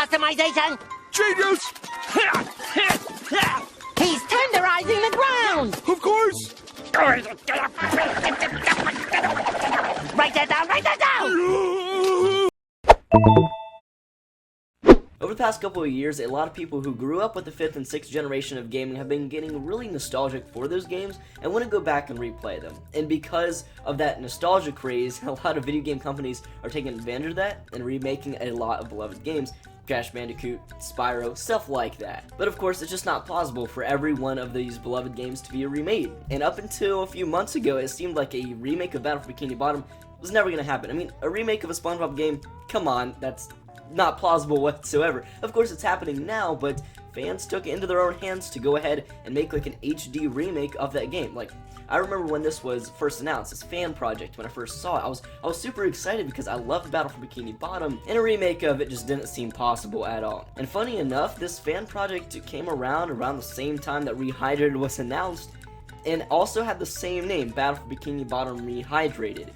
customization! Genius! He's tenderizing the ground! Of course! Write that down, write that down! Over the past couple of years, a lot of people who grew up with the 5th and 6th generation of gaming have been getting really nostalgic for those games and want to go back and replay them. And because of that nostalgia craze, a lot of video game companies are taking advantage of that and remaking a lot of beloved games. Crash Bandicoot, Spyro, stuff like that. But of course, it's just not plausible for every one of these beloved games to be remade. And up until a few months ago, it seemed like a remake of Battle for Bikini Bottom was never going to happen. I mean, a remake of a Spongebob game, come on, that's not plausible whatsoever. Of course, it's happening now, but fans took it into their own hands to go ahead and make like an HD remake of that game. Like, I remember when this was first announced, this fan project, when I first saw it, I was super excited because I loved Battle for Bikini Bottom, and a remake of it just didn't seem possible at all. And funny enough, this fan project came around the same time that Rehydrated was announced, and also had the same name, Battle for Bikini Bottom Rehydrated.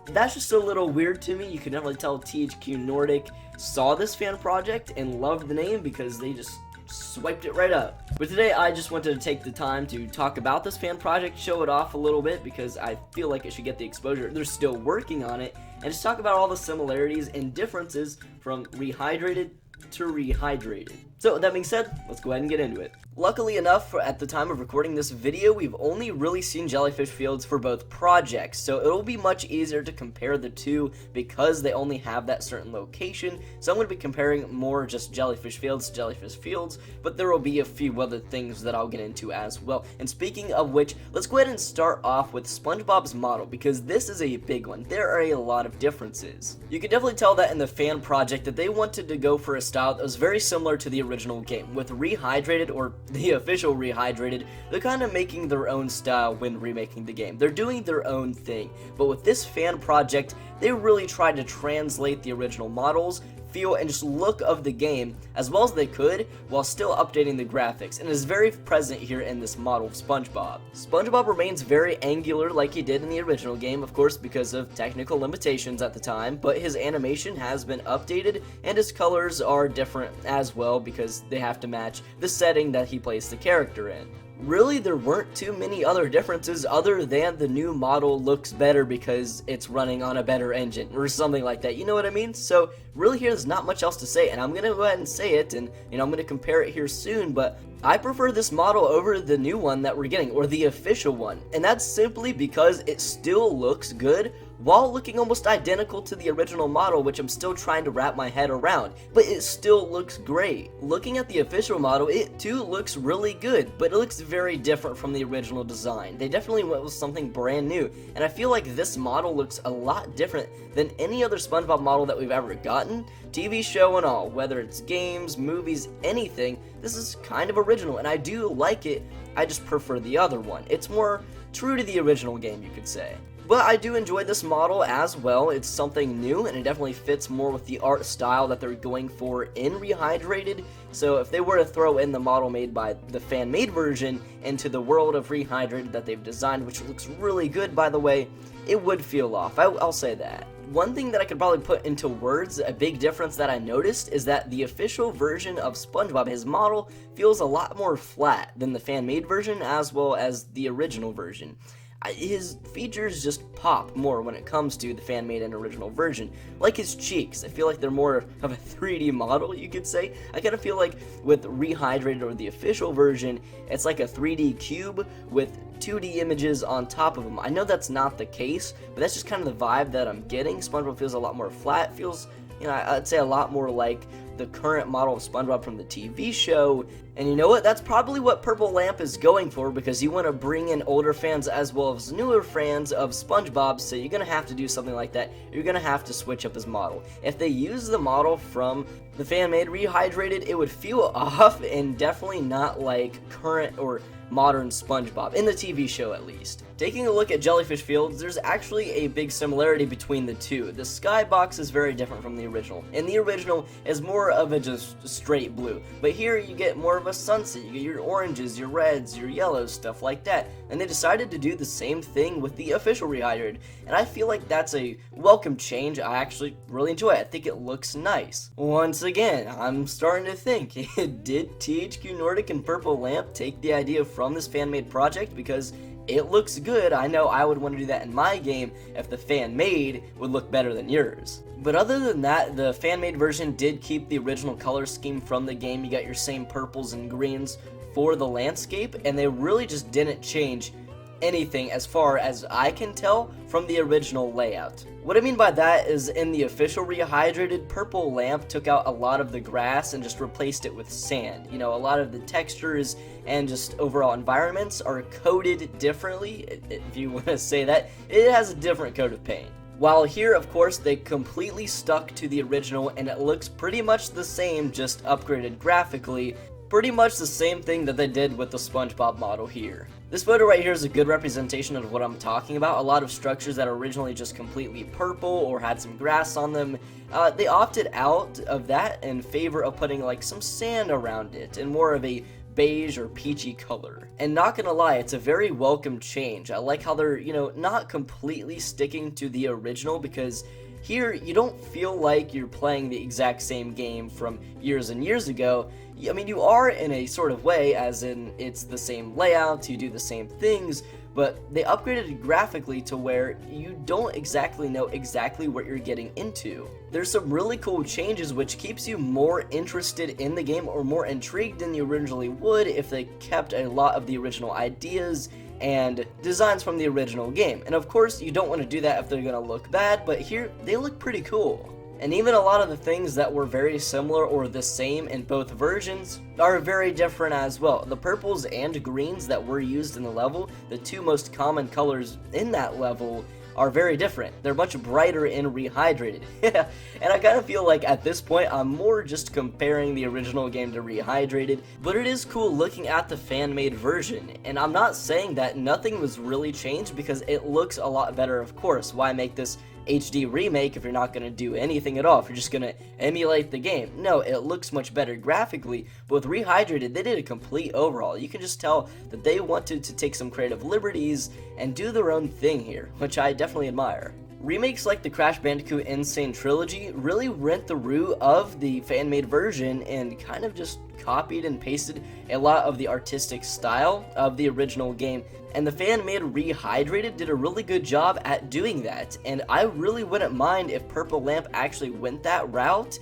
That's just a little weird to me. You can definitely tell THQ Nordic saw this fan project and loved the name because they just swiped it right up. But today I just wanted to take the time to talk about this fan project, show it off a little bit because I feel like it should get the exposure. They're still working on it, and just talk about all the similarities and differences from Rehydrated to Rehydrated. So with that being said, let's go ahead and get into it. Luckily enough, at the time of recording this video, we've only really seen Jellyfish Fields for both projects, so it'll be much easier to compare the two because they only have that certain location. So I'm going to be comparing more just Jellyfish Fields to Jellyfish Fields, but there will be a few other things that I'll get into as well. And speaking of which, let's go ahead and start off with Spongebob's model, because this is a big one. There are a lot of differences. You can definitely tell that in the fan project that they wanted to go for a style that was very similar to the original game. With Rehydrated, or the official Rehydrated, they're kind of making their own style when remaking the game. They're doing their own thing. But with this fan project, they really tried to translate the original models, feel, and just look of the game as well as they could while still updating the graphics, and is very present here in this model of SpongeBob. SpongeBob remains very angular like he did in the original game, of course because of technical limitations at the time, but his animation has been updated and his colors are different as well because they have to match the setting that he plays the character in. Really, there weren't too many other differences other than the new model looks better because it's running on a better engine or something like that, you know what I mean? So really here there's not much else to say, and I'm gonna go ahead and say it, and I'm gonna compare it here soon, but I prefer this model over the new one that we're getting, or the official one, and that's simply because it still looks good while looking almost identical to the original model, which I'm still trying to wrap my head around, but it still looks great. Looking at the official model, it too looks really good, but it looks very different from the original design. They definitely went with something brand new, and I feel like this model looks a lot different than any other SpongeBob model that we've ever gotten, TV show and all, whether it's games, movies, anything. This is kind of original, and I do like it. I just prefer the other one. It's more true to the original game, you could say. But I do enjoy this model as well. It's something new, and it definitely fits more with the art style that they're going for in Rehydrated. So if they were to throw in the model made by the fan-made version into the world of Rehydrated that they've designed, which looks really good by the way, it would feel off. I'll say that. One thing that I could probably put into words, a big difference that I noticed, is that the official version of SpongeBob, his model, feels a lot more flat than the fan-made version as well as the original version. His features just pop more when it comes to the fan-made and original version. Like his cheeks, I feel like they're more of a 3D model, you could say. I kind of feel like with Rehydrated or the official version, it's like a 3D cube with 2D images on top of them. I know that's not the case, but that's just kind of the vibe that I'm getting. SpongeBob feels a lot more flat, feels, I'd say a lot more like the current model of SpongeBob from the TV show. And you know what? That's probably what Purple Lamp is going for, because you want to bring in older fans as well as newer fans of SpongeBob, so you're going to have to do something like that. You're going to have to switch up his model. If they use the model from the fan-made Rehydrated, it would feel off and definitely not like current or modern SpongeBob, in the TV show at least. Taking a look at Jellyfish Fields, there's actually a big similarity between the two. The skybox is very different from the original. In the original, is more of a just straight blue, but here you get more of a sunset. You get your oranges, your reds, your yellows, stuff like that. And they decided to do the same thing with the official Rehydrated, and I feel like that's a welcome change. I actually really enjoy it. I think it looks nice. Once again, I'm starting to think, did THQ Nordic and Purple Lamp take the idea from this fan-made project? Because it looks good. I know I would want to do that in my game if the fan-made would look better than yours. But other than that, the fan-made version did keep the original color scheme from the game. You got your same purples and greens for the landscape, and they really just didn't change anything as far as I can tell from the original layout. What I mean by that is in the official Rehydrated, Purple Lamp took out a lot of the grass and just replaced it with sand. You know, a lot of the textures and just overall environments are coded differently, if you want to say that. It has a different coat of paint. While here, of course, they completely stuck to the original and it looks pretty much the same, just upgraded graphically. Pretty much the same thing that they did with the Spongebob model here. This photo right here is a good representation of what I'm talking about. A lot of structures that are originally just completely purple or had some grass on them, they opted out of that in favor of putting like some sand around it and more of a beige or peachy color. And not gonna lie, it's a very welcome change. I like how they're, you know, not completely sticking to the original, because here you don't feel like you're playing the exact same game from years and years ago. I mean, you are in a sort of way, as in it's the same layout, you do the same things, but they upgraded it graphically to where you don't exactly know exactly what you're getting into. There's some really cool changes which keeps you more interested in the game or more intrigued than you originally would if they kept a lot of the original ideas and designs from the original game. And of course, you don't want to do that if they're going to look bad, but here, they look pretty cool. And even a lot of the things that were very similar or the same in both versions are very different as well. The purples and greens that were used in the level, the two most common colors in that level, are very different. They're much brighter in Rehydrated. And I kind of feel like at this point I'm more just comparing the original game to Rehydrated, but it is cool looking at the fan-made version. And I'm not saying that nothing was really changed, because it looks a lot better, of course. Why make this HD remake if you're not going to do anything at all, if you're just going to emulate the game? No, it looks much better graphically, but with Rehydrated, they did a complete overhaul. You can just tell that they wanted to take some creative liberties and do their own thing here, which I definitely admire. Remakes like the Crash Bandicoot N. Sane Trilogy really rent the root of the fan-made version and kind of just copied and pasted a lot of the artistic style of the original game. And the fan-made Rehydrated did a really good job at doing that, and I really wouldn't mind if Purple Lamp actually went that route.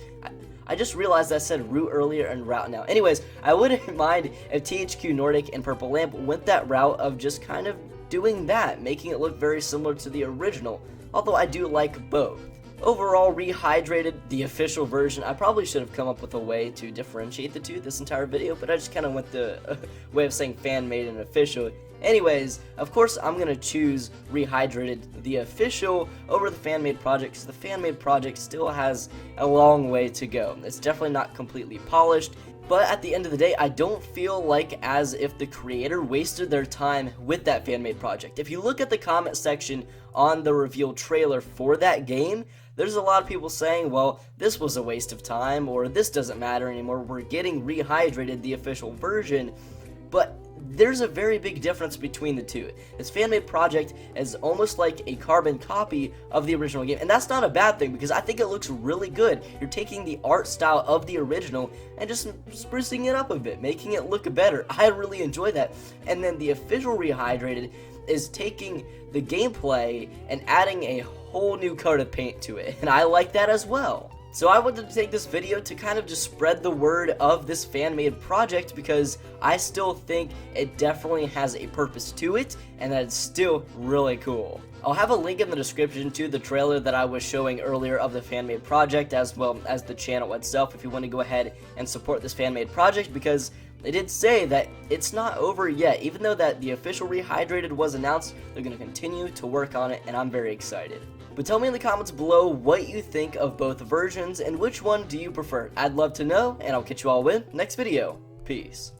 I just realized I said route earlier and route now. Anyways, I wouldn't mind if THQ Nordic and Purple Lamp went that route of just kind of doing that, making it look very similar to the original, although I do like both. Overall, Rehydrated, the official version, I probably should have come up with a way to differentiate the two this entire video, but I just kind of went the way of saying fan-made and official. Anyways, of course I'm going to choose Rehydrated, the official, over the fan-made project, because the fan-made project still has a long way to go. It's definitely not completely polished, but at the end of the day, I don't feel like as if the creator wasted their time with that fan-made project. If you look at the comment section on the reveal trailer for that game, there's a lot of people saying, well, this was a waste of time, or this doesn't matter anymore, we're getting Rehydrated, the official version. But there's a very big difference between the two. This fan-made project is almost like a carbon copy of the original game, and that's not a bad thing, because I think it looks really good. You're taking the art style of the original and just sprucing it up a bit, making it look better. I really enjoy that. And then the official Rehydrated is taking the gameplay and adding a whole new coat of paint to it, and I like that as well. So I wanted to take this video to kind of just spread the word of this fan-made project, because I still think it definitely has a purpose to it, and that it's still really cool. I'll have a link in the description to the trailer that I was showing earlier of the fan-made project, as well as the channel itself, if you want to go ahead and support this fan-made project, because they did say that it's not over yet. Even though that the official Rehydrated was announced, they're going to continue to work on it, and I'm very excited. But tell me in the comments below what you think of both versions, and which one do you prefer. I'd love to know, and I'll catch you all in next video. Peace.